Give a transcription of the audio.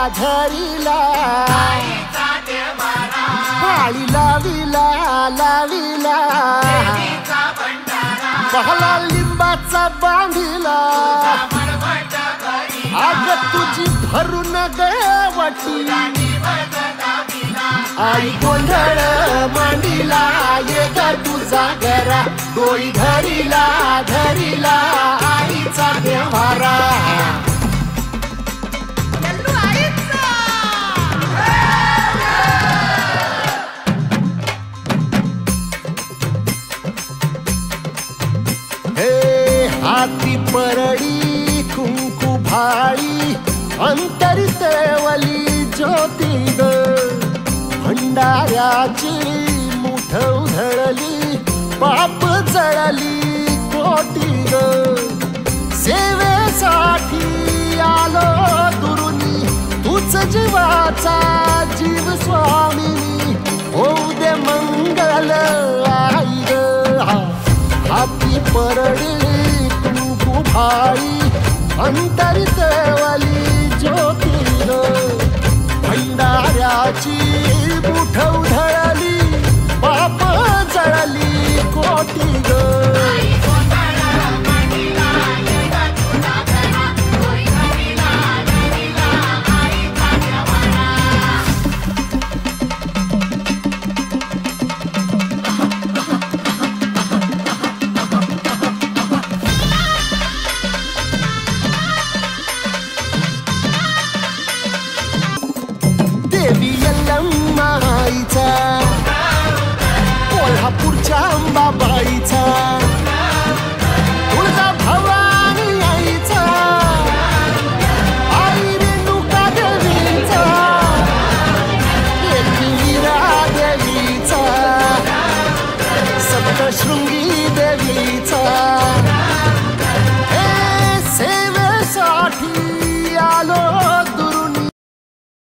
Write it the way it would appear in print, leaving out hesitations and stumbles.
धरिला पाळी लाविला लाविला पहला लिंबाचा बांधिला आग तुझी भरून गवटी आई गोंधळ मांडिला ये ग तुझा घरा डोई धरिला धरिला आईचा देवारा हाती परडी कुंकू भाळी अंतरी तेवली ज्योती ग भंडाऱ्याची मुठ उधळली पाप जळली कोटी ग सेवेसाठी आलो दुरुनी तूच जीवाचा जीव स्वामिनी होऊ दे मंगल आई ग हाती परडी भाई अंतरी देवली ज्योती ग भंडाऱ्याची मुठ उधळली पाप जळली कोटी ग कोल्हापूरच्या अंबाबाईचा